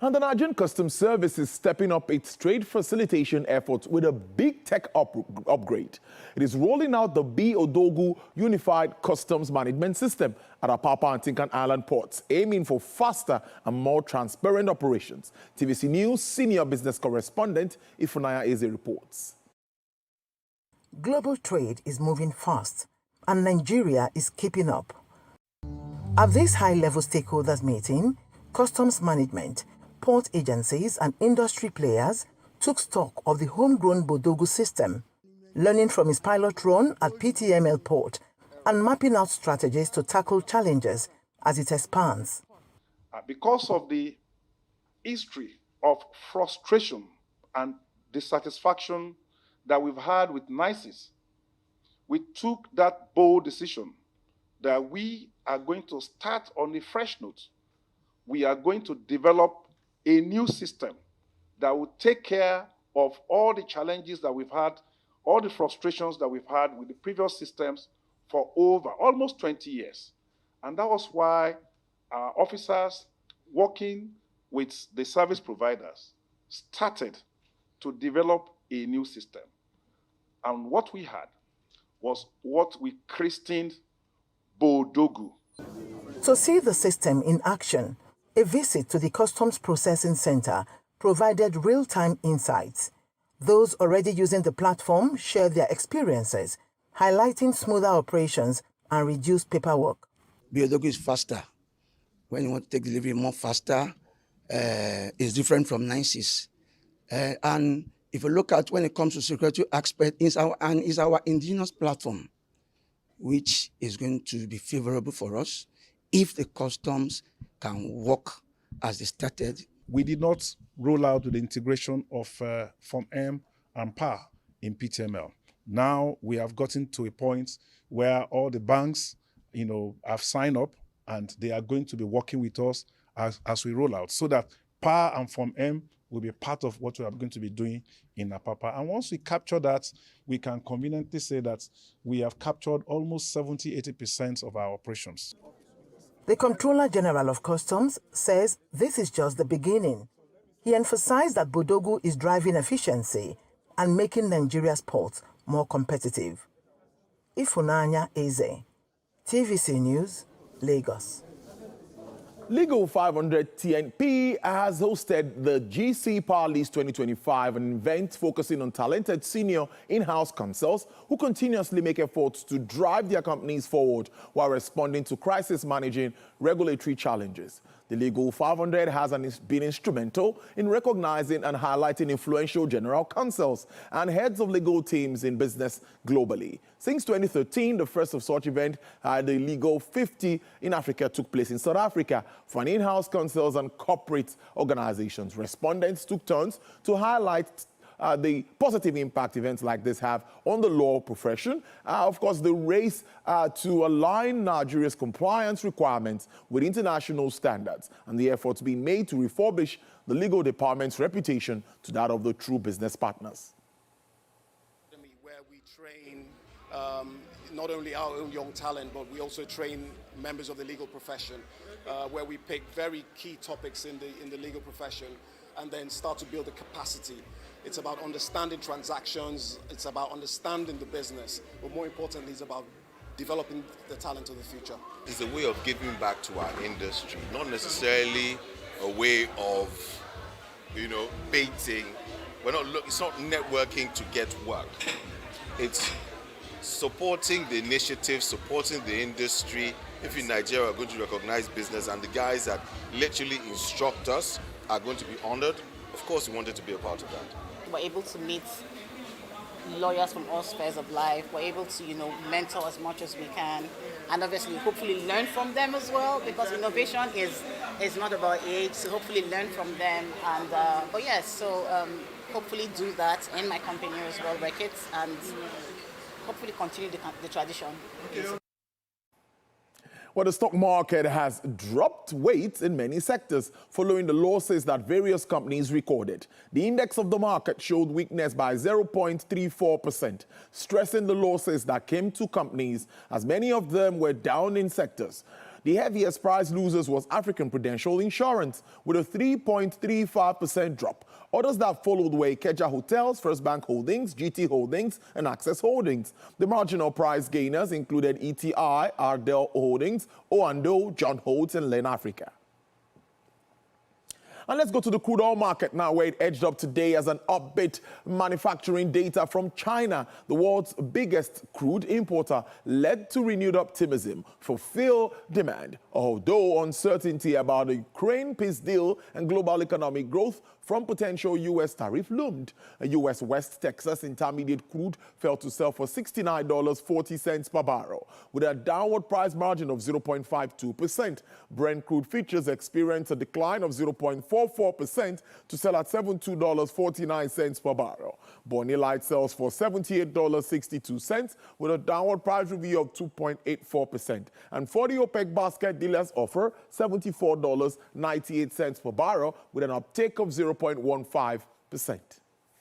And the Nigerian Customs Service is stepping up its trade facilitation efforts with a big tech upgrade. It is rolling out the Odogu Unified Customs Management System at Apapa and Tincan Island ports, aiming for faster and more transparent operations. TVC News senior business correspondent Ifunanya Eze reports. Global trade is moving fast, and Nigeria is keeping up. At this high-level stakeholders meeting, customs management, port agencies and industry players took stock of the homegrown Bodogu system, learning from its pilot run at PTML port and mapping out strategies to tackle challenges as it expands. Because of the history of frustration and dissatisfaction that we've had with NICES, we took that bold decision that we are going to start on a fresh note. We are going to develop a new system that will take care of all the challenges that we've had, all the frustrations that we've had with the previous systems for over almost 20 years. And that was why our officers, working with the service providers, started to develop a new system. And what we had was what we christened Bodogu. To see the system in action, a visit to the Customs Processing Center provided real-time insights. Those already using the platform shared their experiences, highlighting smoother operations and reduced paperwork. Bodogu is faster. When you want to take delivery more faster, it's different from NICES. And if you look at when it comes to security aspect, it's our indigenous platform, which is going to be favorable for us if the customs can work as they started. We did not roll out with the integration of Form M and PA in PTML. Now we have gotten to a point where all the banks, have signed up and they are going to be working with us as we roll out, so that PA and Form M will be part of what we are going to be doing in Apapa. And once we capture that, we can conveniently say that we have captured almost 70–80% of our operations. The Comptroller General of Customs says this is just the beginning. He emphasized that Bodogu is driving efficiency and making Nigeria's ports more competitive. Ifunanya Eze, TVC News, Lagos. Legal 500 TNP has hosted the GC Power List 2025, an event focusing on talented senior in-house counsels who continuously make efforts to drive their companies forward while responding to crisis managing regulatory challenges. The Legal 500 has been instrumental in recognizing and highlighting influential general counsels and heads of legal teams in business globally. Since 2013, the first of such event, the Legal 50 in Africa, took place in South Africa for an in-house counsels and corporate organizations. Respondents took turns to highlight the positive impact events like this have on the law profession. Of course, the race to align Nigeria's compliance requirements with international standards and the efforts being made to refurbish the legal department's reputation to that of the true business partners. Where we train not only our own young talent, but we also train members of the legal profession, where we pick very key topics in the legal profession and then start to build the capacity. It's about understanding transactions, it's about understanding the business, but more importantly, it's about developing the talent of the future. It's a way of giving back to our industry, not necessarily a way of, baiting. It's not networking to get work. It's supporting the initiative, supporting the industry. If in Nigeria we're going to recognize business and the guys that literally instruct us are going to be honored, of course we wanted to be a part of that. We're able to meet lawyers from all spheres of life. We're able to, mentor as much as we can, and obviously, hopefully learn from them as well, because innovation is not about age. So hopefully learn from them, and hopefully do that in my company as well, Reckitt, and hopefully continue the tradition. Well, the stock market has dropped weight in many sectors following the losses that various companies recorded. The index of the market showed weakness by 0.34%, stressing the losses that came to companies as many of them were down in sectors. The heaviest price losers was African Prudential Insurance with a 3.35% drop. Others that followed were Ikeja Hotels, First Bank Holdings, GT Holdings, and Access Holdings. The marginal price gainers included ETI, Ardell Holdings, O&O, John Holtz, and Len Africa. And let's go to the crude oil market now, where it edged up today as an upbeat manufacturing data from China, the world's biggest crude importer, led to renewed optimism for fuel demand, although uncertainty about the Ukraine peace deal and global economic growth from potential U.S. tariff loomed. A U.S. West Texas intermediate crude fell to sell for $69.40 per barrel, with a downward price margin of 0.52%. Brent crude futures experienced a decline of 0.44% to sell at $72.49 per barrel. Bonnie Light sells for $78.62 with a downward price review of 2.84%. And for the OPEC basket, dealers offer $74.98 per barrel with an uptake of 0.15%.